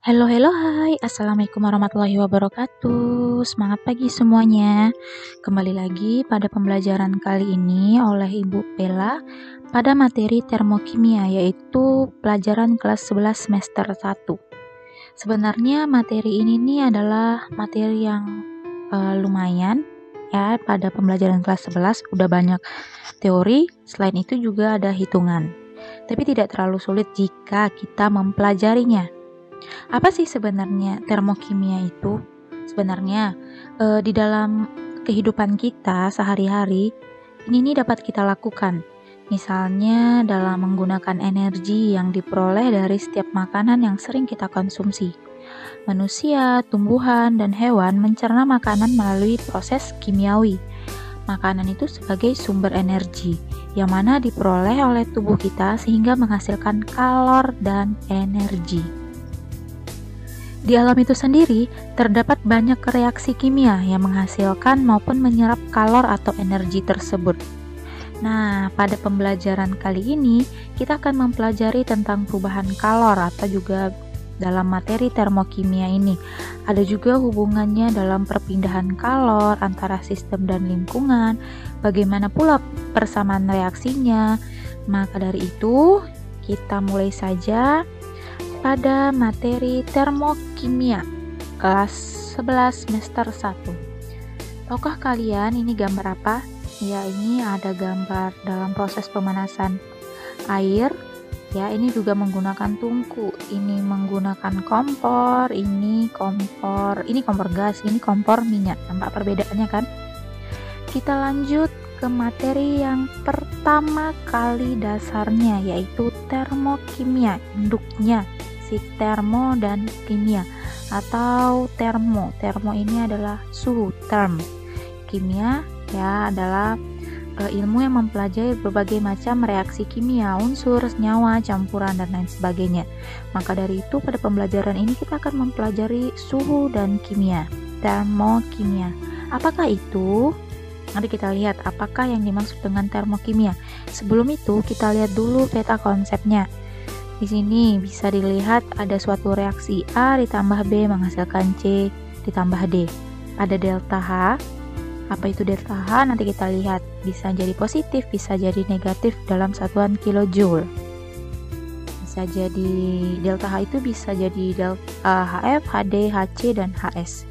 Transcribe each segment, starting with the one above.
Halo, halo, hai. Assalamualaikum warahmatullahi wabarakatuh. Semangat pagi semuanya. Kembali lagi pada pembelajaran kali ini oleh Ibu Bella pada materi termokimia, yaitu pelajaran kelas 11 semester 1. Sebenarnya materi ini nih adalah materi yang lumayan ya. Pada pembelajaran kelas 11 udah banyak teori, selain itu juga ada hitungan. Tapi tidak terlalu sulit jika kita mempelajarinya. Apa sih sebenarnya termokimia itu? Sebenarnya di dalam kehidupan kita sehari-hari ini dapat kita lakukan. Misalnya dalam menggunakan energi yang diperoleh dari setiap makanan yang sering kita konsumsi. Manusia, tumbuhan, dan hewan mencerna makanan melalui proses kimiawi. Makanan itu sebagai sumber energi yang mana diperoleh oleh tubuh kita sehingga menghasilkan kalor dan energi. Di alam itu sendiri, terdapat banyak reaksi kimia yang menghasilkan maupun menyerap kalor atau energi tersebut. Nah, pada pembelajaran kali ini, kita akan mempelajari tentang perubahan kalor atau juga dalam materi termokimia ini. Ada juga hubungannya dalam perpindahan kalor antara sistem dan lingkungan, bagaimana pula persamaan reaksinya. Maka dari itu, kita mulai saja pada materi termokimia kelas 11 semester 1. Tahukah kalian ini gambar apa? Ya, ini ada gambar dalam proses pemanasan air. Ya, ini juga menggunakan tungku. Ini menggunakan kompor, ini kompor gas, ini kompor minyak. Nampak perbedaannya kan? Kita lanjut ke materi yang pertama kali dasarnya, yaitu termokimia, induknya si termo dan kimia atau termo ini adalah suhu, term kimia ya adalah ilmu yang mempelajari berbagai macam reaksi kimia, unsur, senyawa, campuran dan lain sebagainya. Maka dari itu pada pembelajaran ini kita akan mempelajari suhu dan kimia, termokimia. Apakah itu? Nanti kita lihat apakah yang dimaksud dengan termokimia. Sebelum itu kita lihat dulu peta konsepnya. Di sini bisa dilihat ada suatu reaksi A ditambah B menghasilkan C ditambah D. Ada delta H. Apa itu delta H? Nanti kita lihat. Bisa jadi positif, bisa jadi negatif dalam satuan kilojoule. Bisa jadi delta H itu bisa jadi delta HF, HD, HC, dan HS.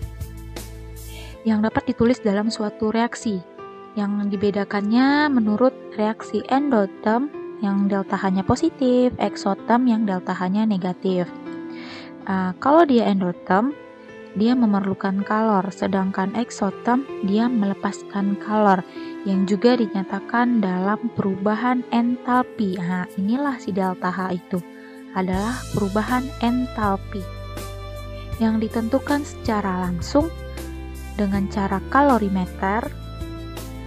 Yang dapat ditulis dalam suatu reaksi. Yang dibedakannya menurut reaksi endoterm yang delta H-nya positif, exotherm yang delta H-nya negatif. Kalau dia endotherm, dia memerlukan kalor, sedangkan exotherm dia melepaskan kalor, yang juga dinyatakan dalam perubahan entalpi. Nah, inilah si delta H itu adalah perubahan entalpi yang ditentukan secara langsung dengan cara kalorimeter,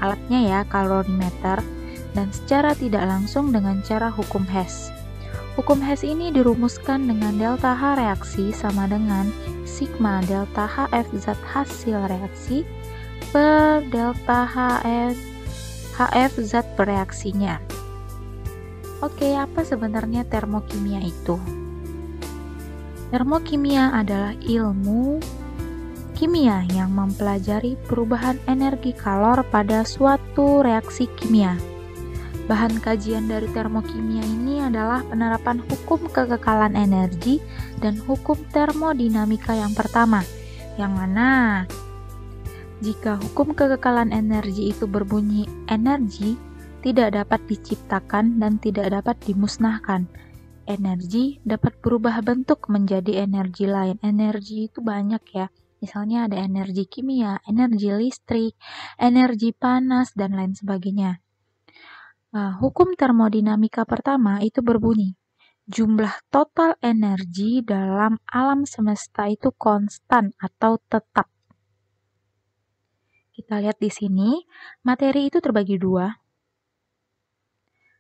alatnya ya kalorimeter, dan secara tidak langsung dengan cara hukum Hess. Hukum Hess ini dirumuskan dengan delta H reaksi sama dengan sigma delta HF zat hasil reaksi per delta HF zat bereaksinya. Oke, apa sebenarnya termokimia itu? Termokimia adalah ilmu kimia yang mempelajari perubahan energi kalor pada suatu reaksi kimia. Bahan kajian dari termokimia ini adalah penerapan hukum kekekalan energi dan hukum termodinamika yang pertama, yang mana jika hukum kekekalan energi itu berbunyi energi tidak dapat diciptakan dan tidak dapat dimusnahkan. Energi dapat berubah bentuk menjadi energi lain. Energi itu banyak ya. Misalnya ada energi kimia, energi listrik, energi panas, dan lain sebagainya. Hukum termodinamika pertama itu berbunyi, jumlah total energi dalam alam semesta itu konstan atau tetap. Kita lihat di sini, materi itu terbagi dua.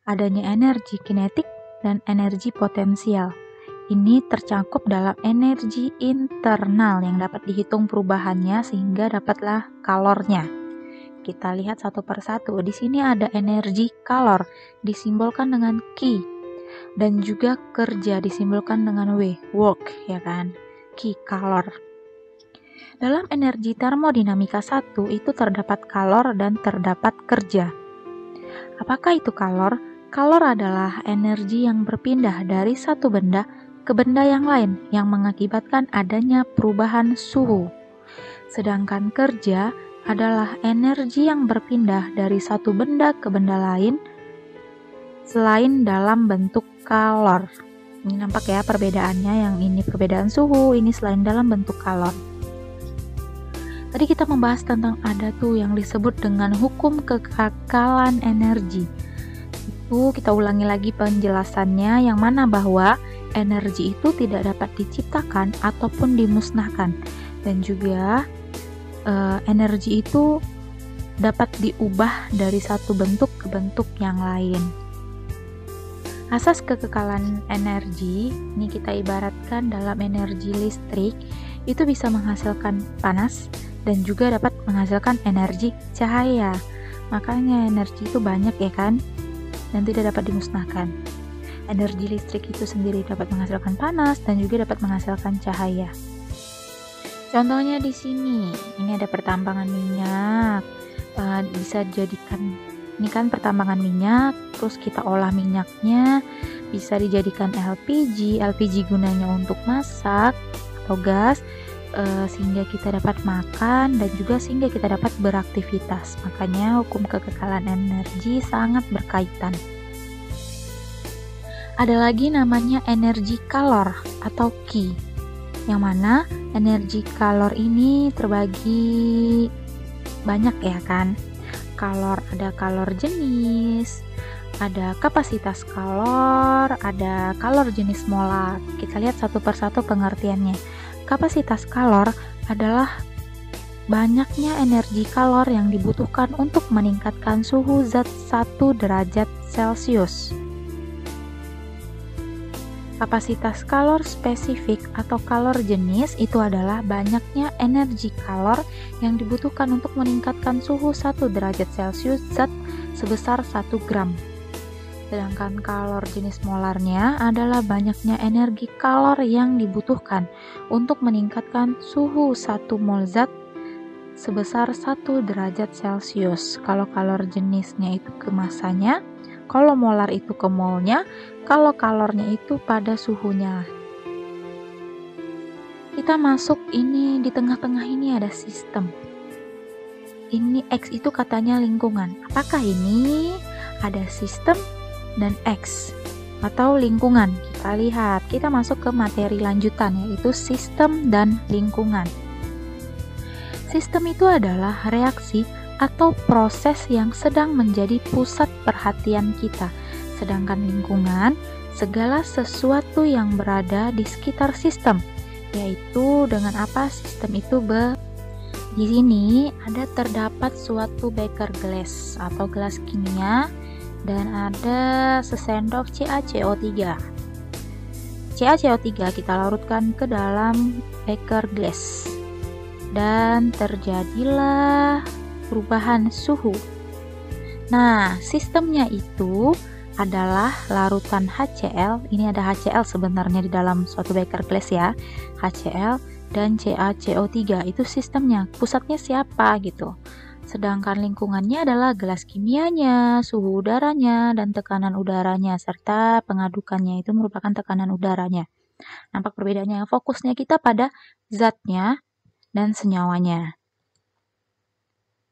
Adanya energi kinetik dan energi potensial. Ini tercakup dalam energi internal yang dapat dihitung perubahannya sehingga dapatlah kalornya. Kita lihat satu persatu. Di sini ada energi kalor disimbolkan dengan Q dan juga kerja disimbolkan dengan W, work ya kan. Q, kalor. Dalam energi termodinamika 1 itu terdapat kalor dan terdapat kerja. Apakah itu kalor? Kalor adalah energi yang berpindah dari satu benda ke benda yang lain yang mengakibatkan adanya perubahan suhu. Sedangkan kerja adalah energi yang berpindah dari satu benda ke benda lain selain dalam bentuk kalor. Ini nampak ya perbedaannya, yang ini perbedaan suhu, ini selain dalam bentuk kalor. Tadi kita membahas tentang ada tuh yang disebut dengan hukum kekekalan energi. Itu kita ulangi lagi penjelasannya, yang mana bahwa energi itu tidak dapat diciptakan ataupun dimusnahkan, dan juga energi itu dapat diubah dari satu bentuk ke bentuk yang lain. Asas kekekalan energi ini kita ibaratkan dalam energi listrik itu bisa menghasilkan panas dan juga dapat menghasilkan energi cahaya. Makanya energi itu banyak ya kan, dan tidak dapat dimusnahkan. Energi listrik itu sendiri dapat menghasilkan panas dan juga dapat menghasilkan cahaya. Contohnya di sini, ini ada pertambangan minyak. Bisa dijadikan, ini kan pertambangan minyak, terus kita olah minyaknya, bisa dijadikan LPG. LPG gunanya untuk masak atau gas, sehingga kita dapat makan dan juga sehingga kita dapat beraktivitas. Makanya hukum kekekalan energi sangat berkaitan. Ada lagi namanya energi kalor atau Q, yang mana energi kalor ini terbagi banyak ya kan. Kalor, ada kalor jenis, ada kapasitas kalor, ada kalor jenis molar. Kita lihat satu persatu pengertiannya. Kapasitas kalor adalah banyaknya energi kalor yang dibutuhkan untuk meningkatkan suhu zat 1 derajat Celcius. Kapasitas kalor spesifik atau kalor jenis itu adalah banyaknya energi kalor yang dibutuhkan untuk meningkatkan suhu 1 derajat Celcius zat sebesar 1 gram. Sedangkan kalor jenis molarnya adalah banyaknya energi kalor yang dibutuhkan untuk meningkatkan suhu 1 mol zat sebesar 1 derajat Celcius. Kalau kalor jenisnya itu ke masanya, kalau molar itu ke molnya, kalau kalornya itu pada suhunya. Kita masuk ini, di tengah-tengah ini ada sistem. Ini X itu katanya lingkungan. Apakah ini ada sistem dan X atau lingkungan? Kita lihat, kita masuk ke materi lanjutan, yaitu sistem dan lingkungan. Sistem itu adalah reaksi atau proses yang sedang menjadi pusat perhatian kita. Sedangkan lingkungan, segala sesuatu yang berada di sekitar sistem, yaitu dengan apa sistem itu di sini ada terdapat suatu beker glass atau gelas kimia dan ada sesendok CaCO3. CaCO3 kita larutkan ke dalam beker glass dan terjadilah perubahan suhu. Nah, sistemnya itu adalah larutan HCl. Ini ada HCl sebenarnya di dalam suatu beker glass ya. HCl dan CaCO3 itu sistemnya. Pusatnya siapa gitu. Sedangkan lingkungannya adalah gelas kimianya, suhu udaranya, dan tekanan udaranya, serta pengadukannya itu merupakan tekanan udaranya. Nampak perbedaannya. Fokusnya kita pada zatnya dan senyawanya.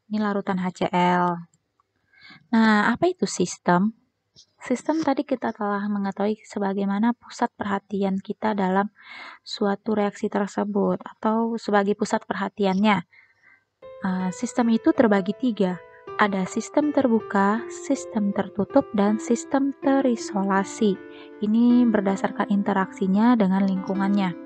Ini larutan HCl. Nah, apa itu sistem? Sistem tadi kita telah mengetahui sebagaimana pusat perhatian kita dalam suatu reaksi tersebut atau sebagai pusat perhatiannya. Sistem itu terbagi 3. Ada sistem terbuka, sistem tertutup, dan sistem terisolasi. Ini berdasarkan interaksinya dengan lingkungannya.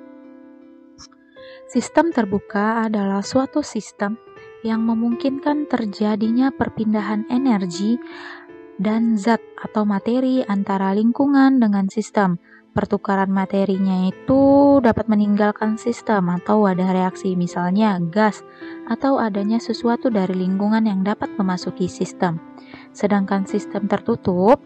Sistem terbuka adalah suatu sistem yang memungkinkan terjadinya perpindahan energi dan zat atau materi antara lingkungan dengan sistem. Pertukaran materinya itu dapat meninggalkan sistem atau ada reaksi, misalnya gas, atau adanya sesuatu dari lingkungan yang dapat memasuki sistem. Sedangkan sistem tertutup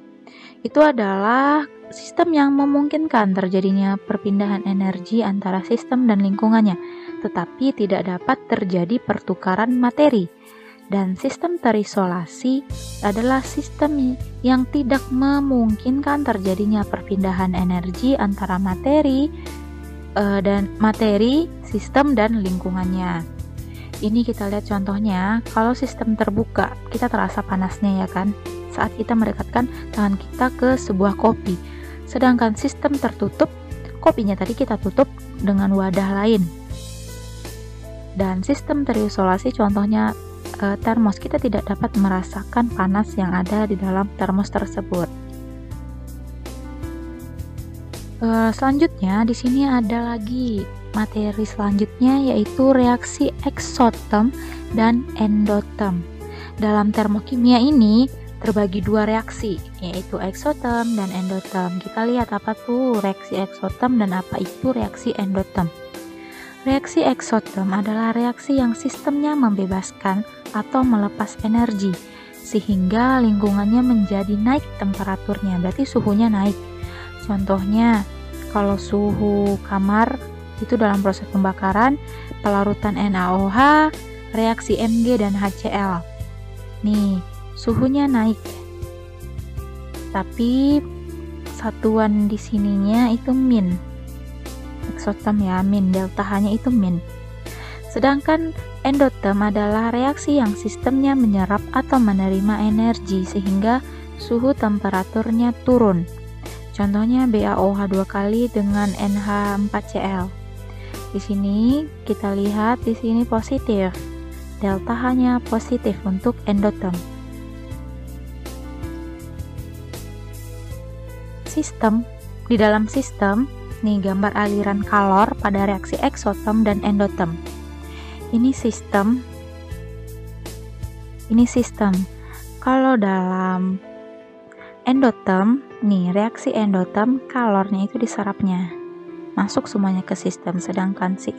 itu adalah sistem yang memungkinkan terjadinya perpindahan energi antara sistem dan lingkungannya, tetapi tidak dapat terjadi pertukaran materi. Dan sistem terisolasi adalah sistem yang tidak memungkinkan terjadinya perpindahan energi antara materi, sistem dan lingkungannya. Ini kita lihat contohnya, kalau sistem terbuka, kita terasa panasnya ya kan? Saat kita mendekatkan tangan kita ke sebuah kopi. Sedangkan sistem tertutup, kopinya tadi kita tutup dengan wadah lain. Dan sistem terisolasi contohnya termos, kita tidak dapat merasakan panas yang ada di dalam termos tersebut. Selanjutnya di sini ada lagi materi selanjutnya, yaitu reaksi eksoterm dan endoterm. Dalam termokimia ini terbagi dua reaksi, yaitu eksoterm dan endoterm. Kita lihat apa tuh reaksi eksoterm dan apa itu reaksi endoterm. Reaksi eksoterm adalah reaksi yang sistemnya membebaskan atau melepas energi sehingga lingkungannya menjadi naik temperaturnya, berarti suhunya naik. Contohnya, kalau suhu kamar itu dalam proses pembakaran, pelarutan NaOH, reaksi Mg dan HCl. Nih, suhunya naik. Tapi satuan di sininya itu min. Eksoterm ya, min, delta H-nya itu min. Sedangkan endoterm adalah reaksi yang sistemnya menyerap atau menerima energi sehingga suhu temperaturnya turun. Contohnya BaOH 2 kali dengan NH4Cl. Di sini kita lihat di sini positif. Delta H-nya positif untuk endoterm. Sistem, di dalam sistem, nih gambar aliran kalor pada reaksi eksoterm dan endoterm. Ini sistem. Kalau dalam endoterm, nih reaksi endoterm, kalornya itu diserapnya, masuk semuanya ke sistem. Sedangkan si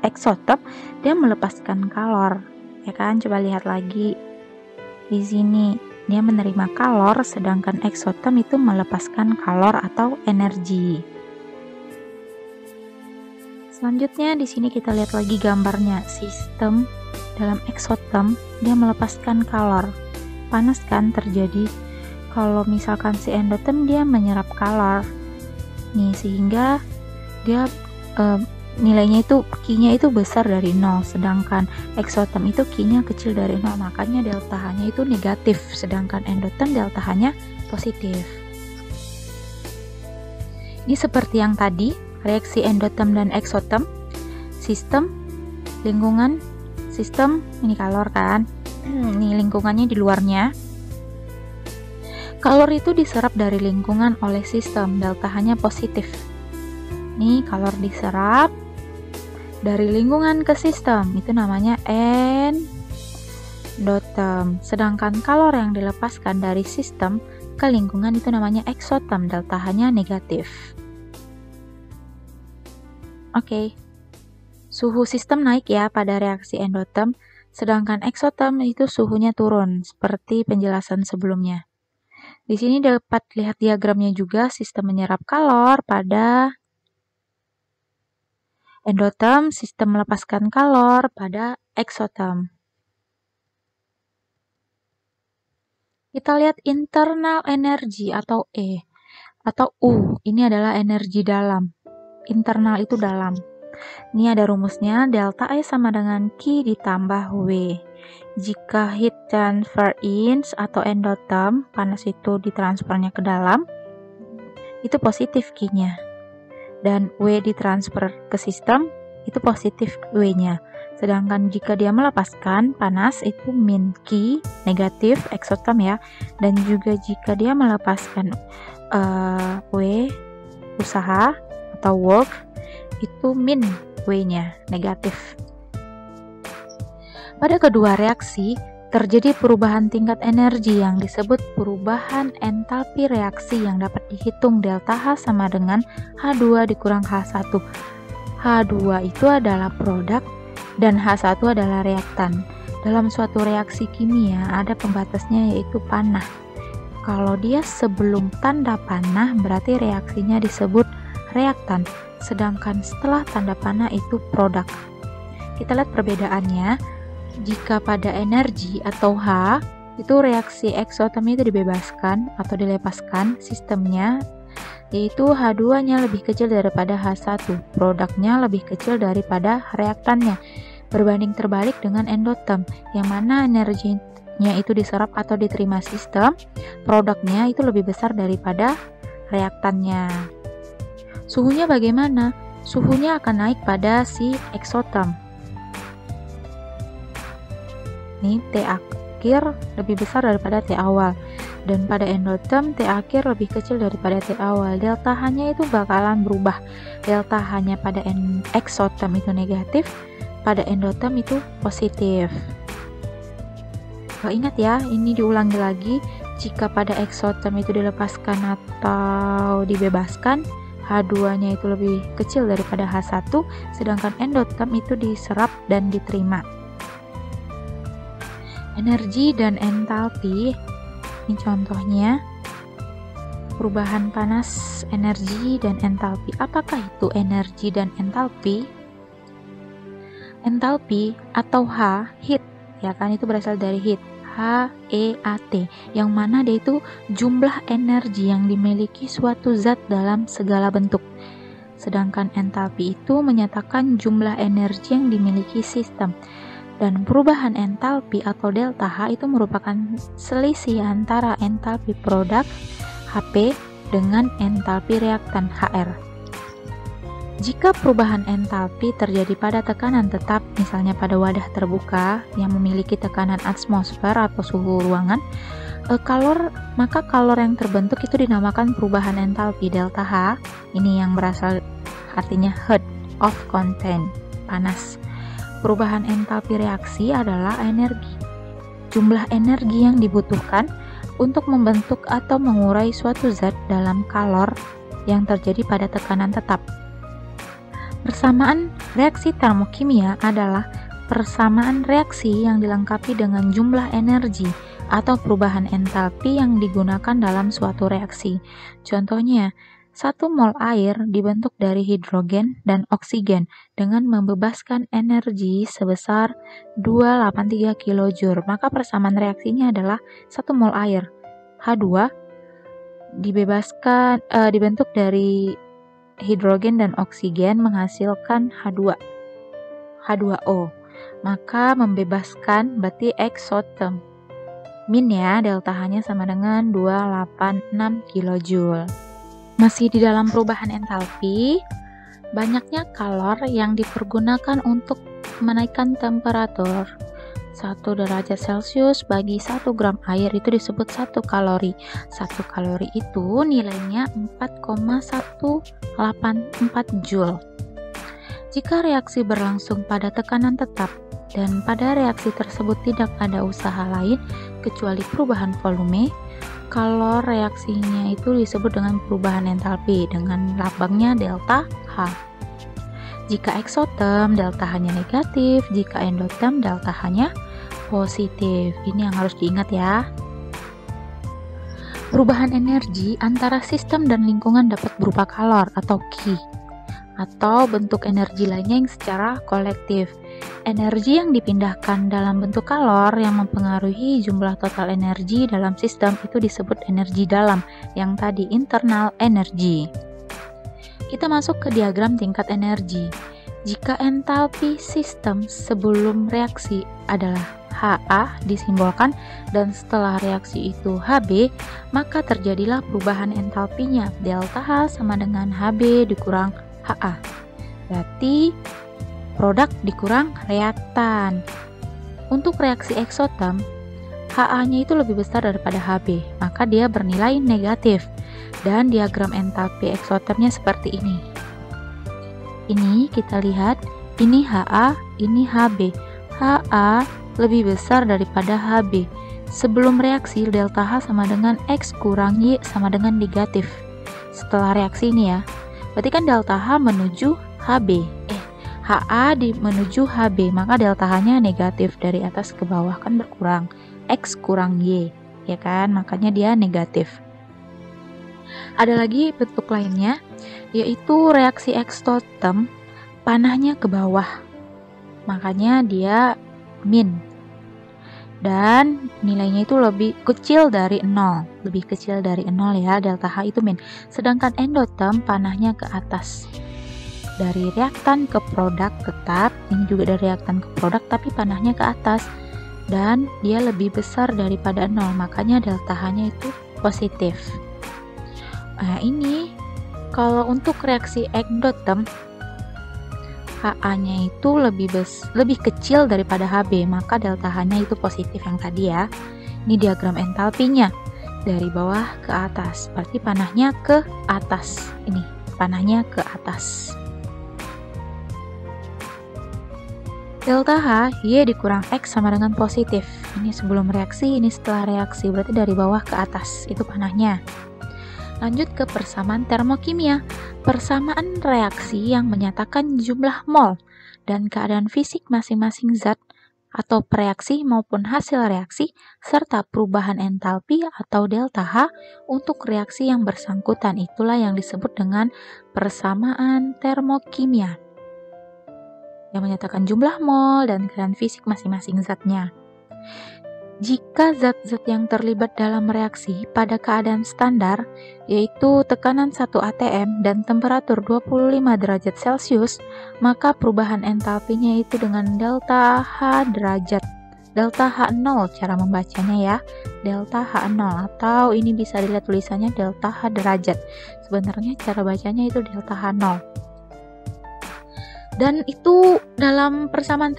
eksoterm dia melepaskan kalor, ya kan? Coba lihat lagi di sini, dia menerima kalor, sedangkan eksoterm itu melepaskan kalor atau energi. Selanjutnya di sini kita lihat lagi gambarnya. Sistem dalam eksoterm dia melepaskan kalor. Panas kan terjadi. Kalau misalkan si endoterm dia menyerap kalor. Nih sehingga dia nilainya itu Q-nya itu besar dari 0, sedangkan eksoterm itu Q-nya kecil dari 0, makanya delta H-nya itu negatif, sedangkan endoterm delta H-nya positif. Ini seperti yang tadi, reaksi endoterm dan eksoterm, sistem, lingkungan, sistem, ini kalor kan, ini lingkungannya di luarnya. Kalor itu diserap dari lingkungan oleh sistem, delta H-nya positif. Nih kalor diserap dari lingkungan ke sistem, itu namanya endoterm. Sedangkan kalor yang dilepaskan dari sistem ke lingkungan itu namanya eksoterm, delta H-nya negatif. Oke. Suhu sistem naik ya pada reaksi endoterm, sedangkan eksoterm itu suhunya turun, seperti penjelasan sebelumnya. Di sini dapat lihat diagramnya juga, sistem menyerap kalor pada endoterm, sistem melepaskan kalor pada eksoterm. Kita lihat internal energy atau E atau U. Ini adalah energi dalam. Internal itu dalam. Ini ada rumusnya, delta E sama dengan Q ditambah W. Jika heat transfer in atau endoterm, panas itu ditransfernya ke dalam, itu positif Q-nya. Dan W ditransfer ke sistem, itu positif W-nya. Sedangkan jika dia melepaskan panas, itu min Q, negatif, eksoterm ya. Dan juga jika dia melepaskan W, usaha atau work, itu min W-nya, negatif. Pada kedua reaksi, terjadi perubahan tingkat energi yang disebut perubahan entalpi reaksi yang dapat dihitung delta H sama dengan H2 dikurang H1. H2 itu adalah produk dan H1 adalah reaktan. Dalam suatu reaksi kimia ada pembatasnya yaitu panah. Kalau dia sebelum tanda panah berarti reaksinya disebut reaktan, sedangkan setelah tanda panah itu produk. Kita lihat perbedaannya. Jika pada energi atau H, itu reaksi eksoterm itu dibebaskan atau dilepaskan sistemnya, yaitu H2-nya lebih kecil daripada H1, produknya lebih kecil daripada reaktannya. Berbanding terbalik dengan endoterm, yang mana energinya itu diserap atau diterima sistem, produknya itu lebih besar daripada reaktannya. Suhunya bagaimana? Suhunya akan naik pada si eksoterm. Nih, T akhir lebih besar daripada T awal, dan pada endoterm T akhir lebih kecil daripada T awal. Delta H-nya itu bakalan berubah. Delta H-nya pada eksoterm itu negatif, pada endoterm itu positif. Ingat ya, ini diulangi lagi, jika pada eksoterm itu dilepaskan atau dibebaskan, H2-nya itu lebih kecil daripada H1, sedangkan endoterm itu diserap dan diterima. Energi dan entalpi, ini contohnya, perubahan panas, energi, dan entalpi. Apakah itu energi dan entalpi? Entalpi atau H, heat, ya kan, itu berasal dari heat. HEAT, yang mana dia itu jumlah energi yang dimiliki suatu zat dalam segala bentuk. Sedangkan entalpi itu menyatakan jumlah energi yang dimiliki sistem. Dan perubahan entalpi atau delta H itu merupakan selisih antara entalpi produk HP dengan entalpi reaktan HR. Jika perubahan entalpi terjadi pada tekanan tetap, misalnya pada wadah terbuka yang memiliki tekanan atmosfer atau suhu ruangan, maka kalor yang terbentuk itu dinamakan perubahan entalpi delta H. Ini yang berasal artinya heat of content, panas. Perubahan entalpi reaksi adalah energi. Jumlah energi yang dibutuhkan untuk membentuk atau mengurai suatu zat dalam kalor yang terjadi pada tekanan tetap. Persamaan reaksi termokimia adalah persamaan reaksi yang dilengkapi dengan jumlah energi atau perubahan entalpi yang digunakan dalam suatu reaksi. Contohnya, 1 mol air dibentuk dari hidrogen dan oksigen dengan membebaskan energi sebesar 283 kJ. Maka persamaan reaksinya adalah 1 mol air H2 dibentuk dari hidrogen dan oksigen menghasilkan H2O, maka membebaskan berarti eksoterm. Min ya, delta H-nya sama dengan 286 kJ. Masih di dalam perubahan entalpi, banyaknya kalor yang dipergunakan untuk menaikkan temperatur. 1 derajat Celcius bagi 1 gram air itu disebut 1 kalori. 1 kalori itu nilainya 4,184 Joule. Jika reaksi berlangsung pada tekanan tetap dan pada reaksi tersebut tidak ada usaha lain kecuali perubahan volume, kalor reaksinya itu disebut dengan perubahan entalpi dengan lambangnya delta H. Jika eksoterm, delta H-nya negatif. Jika endoterm, delta H-nya positif. Ini yang harus diingat ya. Perubahan energi antara sistem dan lingkungan dapat berupa kalor atau Ki, atau bentuk energi lainnya yang secara kolektif. Energi yang dipindahkan dalam bentuk kalor yang mempengaruhi jumlah total energi dalam sistem itu disebut energi dalam, yang tadi internal energy. Kita masuk ke diagram tingkat energi. Jika entalpi sistem sebelum reaksi adalah HA disimbolkan dan setelah reaksi itu HB, maka terjadilah perubahan entalpinya. Delta H sama dengan HB dikurang HA. Berarti produk dikurang reaktan. Untuk reaksi eksoterm, HA-nya itu lebih besar daripada HB, maka dia bernilai negatif. Dan diagram entalpi eksotermnya seperti ini. Ini kita lihat, ini HA, ini HB. HA lebih besar daripada HB. Sebelum reaksi, delta H sama dengan X kurang Y sama dengan negatif. Setelah reaksi ini ya, berarti kan delta H menuju HB. HA menuju HB, maka delta H-nya negatif, dari atas ke bawah kan berkurang. X kurang Y. ya kan? Makanya dia negatif. Ada lagi bentuk lainnya, yaitu reaksi ekstotem, panahnya ke bawah. Makanya dia min. Dan nilainya itu lebih kecil dari 0. Lebih kecil dari 0 ya, delta H itu min. Sedangkan endotem panahnya ke atas. Dari reaktan ke produk tetap, ini juga dari reaktan ke produk tapi panahnya ke atas. Dan dia lebih besar daripada 0, makanya delta H-nya itu positif. Nah, ini kalau untuk reaksi endotem, HA-nya itu lebih kecil daripada HB, maka delta H-nya itu positif yang tadi ya. Ini diagram entalpinya dari bawah ke atas, berarti panahnya ke atas. Ini panahnya ke atas. Delta H, Y dikurang X sama dengan positif. Ini sebelum reaksi, ini setelah reaksi, berarti dari bawah ke atas, itu panahnya. Lanjut ke persamaan termokimia. Persamaan reaksi yang menyatakan jumlah mol dan keadaan fisik masing-masing zat atau preaksi maupun hasil reaksi, serta perubahan entalpi atau delta H untuk reaksi yang bersangkutan. Itulah yang disebut dengan persamaan termokimia, yang menyatakan jumlah mol dan keadaan fisik masing-masing zatnya. Jika zat-zat yang terlibat dalam reaksi pada keadaan standar, yaitu tekanan 1 atm dan temperatur 25 derajat Celcius, maka perubahan entalpinya itu dengan delta H derajat. Delta H0 cara membacanya ya, delta H0, atau ini bisa dilihat tulisannya delta H derajat. Sebenarnya cara bacanya itu delta H0. Dan itu dalam persamaan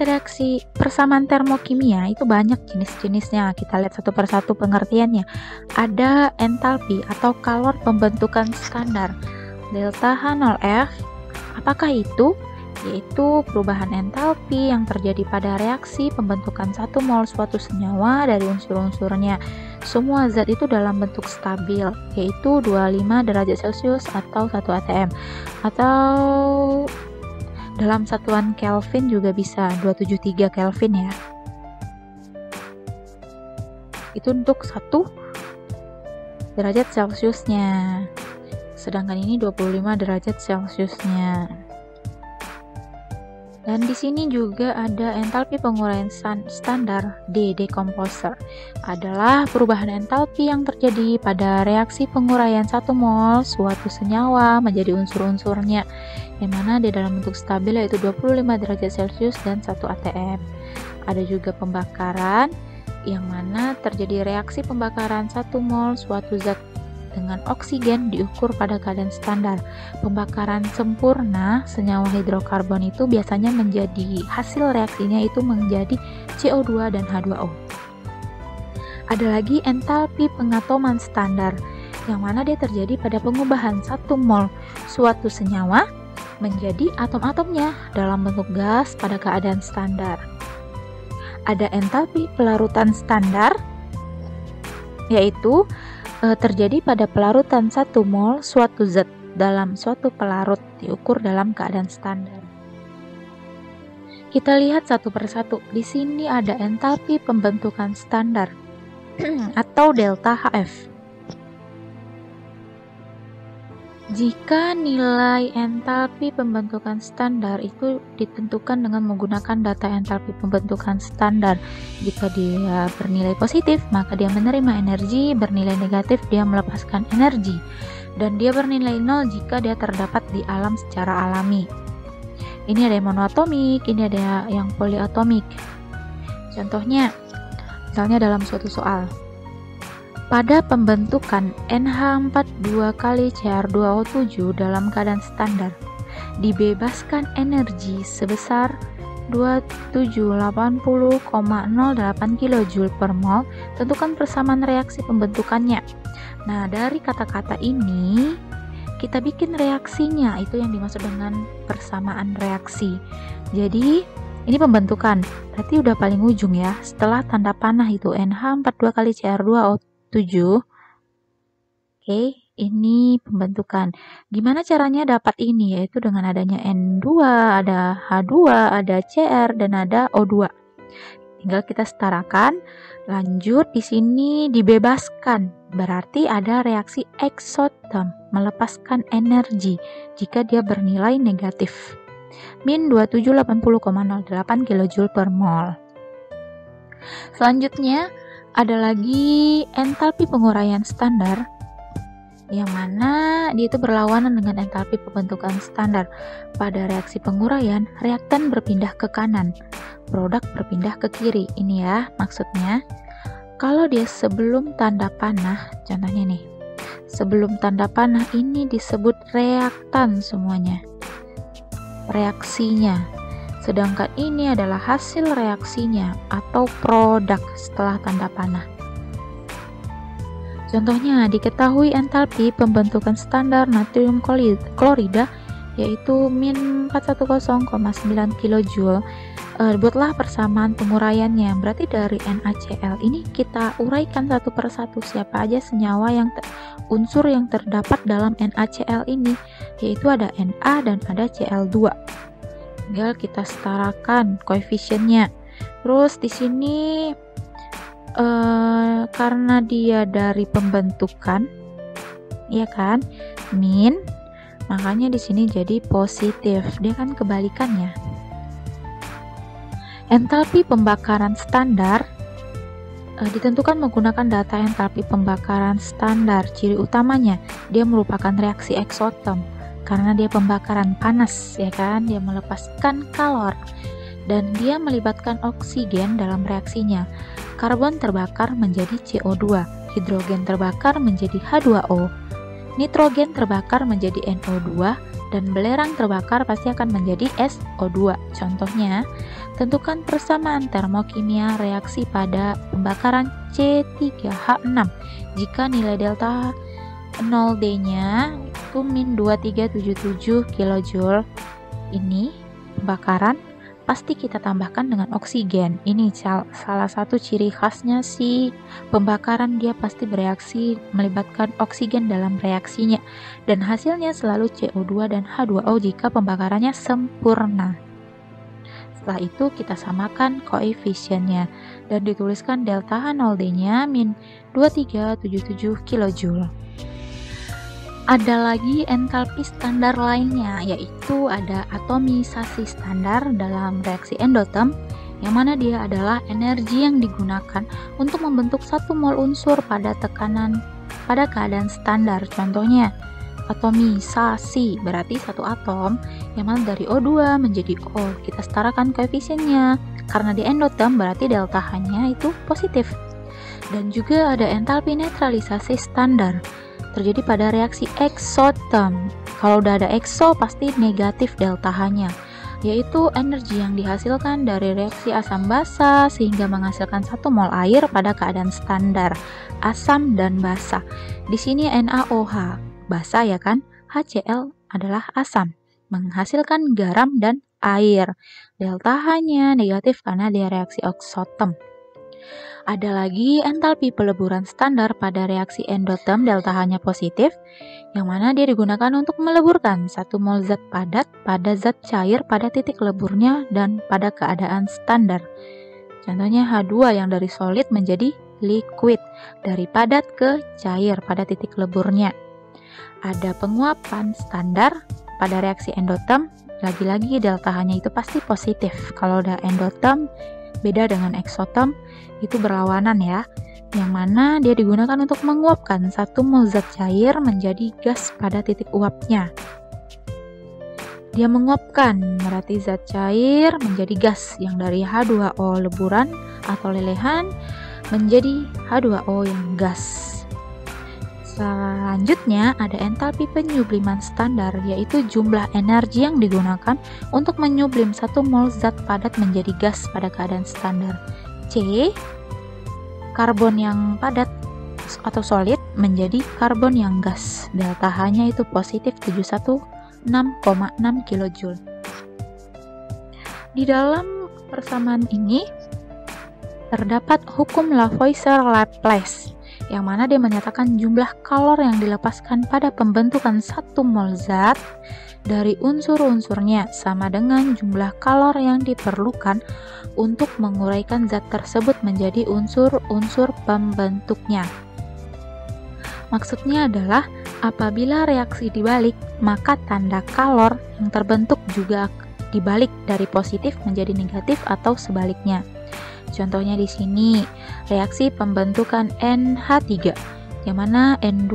termokimia itu banyak jenis-jenisnya. Kita lihat satu persatu pengertiannya. Ada entalpi atau kalor pembentukan standar, delta H0F. Apakah itu? Yaitu perubahan entalpi yang terjadi pada reaksi pembentukan 1 mol suatu senyawa dari unsur-unsurnya. Semua zat itu dalam bentuk stabil, yaitu 25 derajat Celcius atau 1 atm. Atau dalam satuan Kelvin juga bisa 273 Kelvin ya. Itu untuk 1 derajat Celciusnya. Sedangkan ini 25 derajat Celciusnya. Dan di sini juga ada entalpi penguraian standar D, decomposer. Adalah perubahan entalpi yang terjadi pada reaksi penguraian 1 mol suatu senyawa menjadi unsur-unsurnya, yang mana di dalam bentuk stabil yaitu 25 derajat Celcius dan 1 atm. Ada juga pembakaran, yang mana terjadi reaksi pembakaran 1 mol suatu zat dengan oksigen diukur pada keadaan standar. Pembakaran sempurna senyawa hidrokarbon itu biasanya menjadi hasil reaksinya itu menjadi CO2 dan H2O. Ada lagi entalpi pengatoman standar, yang mana dia terjadi pada pengubahan 1 mol suatu senyawa menjadi atom-atomnya dalam bentuk gas pada keadaan standar. Ada entalpi pelarutan standar, yaitu terjadi pada pelarutan 1 mol suatu zat dalam suatu pelarut diukur dalam keadaan standar. Kita lihat satu persatu. Di sini ada entalpi pembentukan standar atau delta HF. Jika nilai entalpi pembentukan standar itu ditentukan dengan menggunakan data entalpi pembentukan standar. Jika dia bernilai positif, maka dia menerima energi, bernilai negatif dia melepaskan energi. Dan dia bernilai 0 jika dia terdapat di alam secara alami. Ini ada yang monoatomik, ini ada yang poliatomik. Contohnya, misalnya dalam suatu soal. Pada pembentukan NH42 kali Cr2O7 dalam keadaan standar, dibebaskan energi sebesar 2780,08 kJ per mol. Tentukan persamaan reaksi pembentukannya. Nah, dari kata-kata ini kita bikin reaksinya, itu yang dimaksud dengan persamaan reaksi. Jadi ini pembentukan, berarti udah paling ujung ya, setelah tanda panah itu NH42 kali Cr2O7. Oke, ini pembentukan. Gimana caranya dapat ini? Yaitu dengan adanya N2, ada H2, ada Cr, dan ada O2. Tinggal kita setarakan. Lanjut di sini dibebaskan, berarti ada reaksi eksoterm, melepaskan energi jika dia bernilai negatif. Min 2780,08 kJ per mol. Selanjutnya ada lagi entalpi penguraian standar, yang mana dia itu berlawanan dengan entalpi pembentukan standar. Pada reaksi penguraian, reaktan berpindah ke kanan, produk berpindah ke kiri. Ini ya maksudnya. Kalau dia sebelum tanda panah, contohnya nih, sebelum tanda panah ini disebut reaktan semuanya, reaksinya. Sedangkan ini adalah hasil reaksinya atau produk setelah tanda panah. Contohnya, diketahui entalpi pembentukan standar natrium klorida yaitu min 410,9 kJ. Buatlah persamaan penguraiannya. Berarti dari NaCl ini kita uraikan satu persatu siapa aja senyawa unsur yang terdapat dalam NaCl ini, yaitu ada Na dan ada Cl2. Tinggal kita setarakan koefisiennya. Terus di sini karena dia dari pembentukan, ya kan, min, makanya di sini jadi positif. Dia kan kebalikannya. Entalpi pembakaran standar ditentukan menggunakan data entalpi pembakaran standar. Ciri utamanya dia merupakan reaksi eksoterm karena dia pembakaran panas, ya kan, dia melepaskan kalor dan dia melibatkan oksigen dalam reaksinya. Karbon terbakar menjadi CO2, hidrogen terbakar menjadi H2O, nitrogen terbakar menjadi NO2, dan belerang terbakar pasti akan menjadi SO2. Contohnya, tentukan persamaan termokimia reaksi pada pembakaran C3H6 jika nilai delta 0D-nya itu min 2377 kJ. Ini pembakaran pasti kita tambahkan dengan oksigen. Ini salah satu ciri khasnya si pembakaran, dia pasti bereaksi melibatkan oksigen dalam reaksinya dan hasilnya selalu CO2 dan H2O jika pembakarannya sempurna. Setelah itu kita samakan koefisiennya dan dituliskan delta H0D-nya min 2377 kJ. Ada lagi entalpi standar lainnya, yaitu ada atomisasi standar dalam reaksi endoterm, yang mana dia adalah energi yang digunakan untuk membentuk satu mol unsur pada keadaan standar. Contohnya, atomisasi berarti satu atom yang mana dari O2 menjadi O. Kita setarakan koefisiennya. Karena di endoterm berarti delta H-nya itu positif. Dan juga ada entalpi netralisasi standar, terjadi pada reaksi eksoterm. Kalau udah ada ekso pasti negatif delta H-nya, yaitu energi yang dihasilkan dari reaksi asam basa sehingga menghasilkan 1 mol air pada keadaan standar, asam dan basa. Di sini NaOH basa, ya kan? HCl adalah asam, menghasilkan garam dan air. Delta H-nya negatif karena dia reaksi eksoterm. Ada lagi entalpi peleburan standar pada reaksi endoterm, delta H-nya positif, yang mana dia digunakan untuk meleburkan 1 mol zat padat pada zat cair pada titik leburnya dan pada keadaan standar. Contohnya H2 yang dari solid menjadi liquid, dari padat ke cair pada titik leburnya. Ada penguapan standar pada reaksi endoterm, lagi-lagi delta H-nya itu pasti positif. Kalau udah endoterm beda dengan eksoterm, itu berlawanan ya, yang mana dia digunakan untuk menguapkan 1 mol zat cair menjadi gas pada titik uapnya. Dia menguapkan berarti zat cair menjadi gas yang dari H2O leburan atau lelehan menjadi H2O yang gas. Selanjutnya ada entalpi penyubliman standar, yaitu jumlah energi yang digunakan untuk menyublim 1 mol zat padat menjadi gas pada keadaan standar. C, karbon yang padat atau solid menjadi karbon yang gas. Delta H-nya itu positif 716,6 kJ. Di dalam persamaan ini terdapat hukum Lavoisier-Laplace, yang mana dia menyatakan jumlah kalor yang dilepaskan pada pembentukan 1 mol zat dari unsur-unsurnya sama dengan jumlah kalor yang diperlukan untuk menguraikan zat tersebut menjadi unsur-unsur pembentuknya. Maksudnya adalah apabila reaksi dibalik, maka tanda kalor yang terbentuk juga dibalik dari positif menjadi negatif atau sebaliknya. Contohnya di sini, reaksi pembentukan NH3, yang mana N2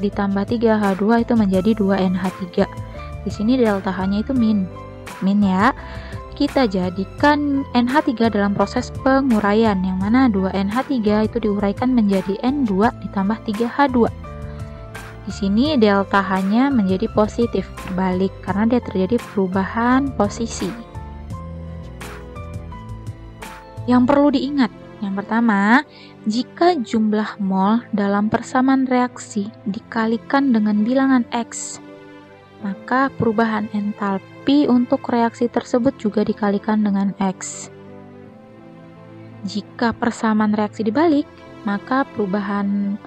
ditambah 3H2 itu menjadi 2NH3. Di sini delta H-nya itu min ya. Kita jadikan NH3 dalam proses penguraian, yang mana 2NH3 itu diuraikan menjadi N2 ditambah 3H2. Di sini delta H-nya menjadi positif, berbalik karena dia terjadi perubahan posisi. Yang perlu diingat, yang pertama, jika jumlah mol dalam persamaan reaksi dikalikan dengan bilangan X, maka perubahan entalpi untuk reaksi tersebut juga dikalikan dengan X. Jika persamaan reaksi dibalik, maka perubahan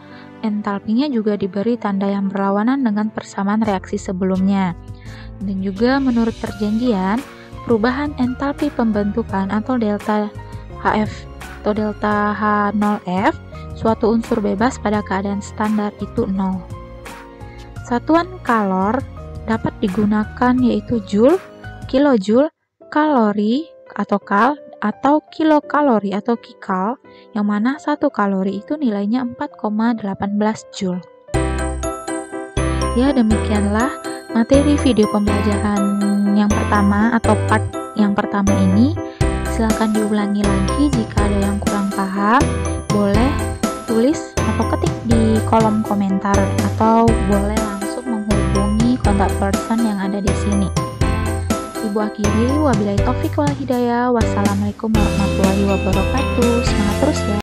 entalpinya juga diberi tanda yang berlawanan dengan persamaan reaksi sebelumnya. Dan juga menurut perjanjian, perubahan entalpi pembentukan atau delta HF atau delta H0F suatu unsur bebas pada keadaan standar itu 0. Satuan kalor dapat digunakan yaitu joule, kilojoule, kalori atau kal, atau kilokalori atau kikal, yang mana 1 kalori itu nilainya 4,18 joule. Ya, demikianlah materi video pembelajaran yang pertama atau part yang pertama ini. Silahkan diulangi lagi jika ada yang kurang paham, boleh tulis atau ketik di kolom komentar atau boleh langsung menghubungi kontak person yang ada di sini. Ibu akhiri, wabillahi taufik wal hidayah. Wassalamualaikum warahmatullahi wabarakatuh. Semangat terus ya.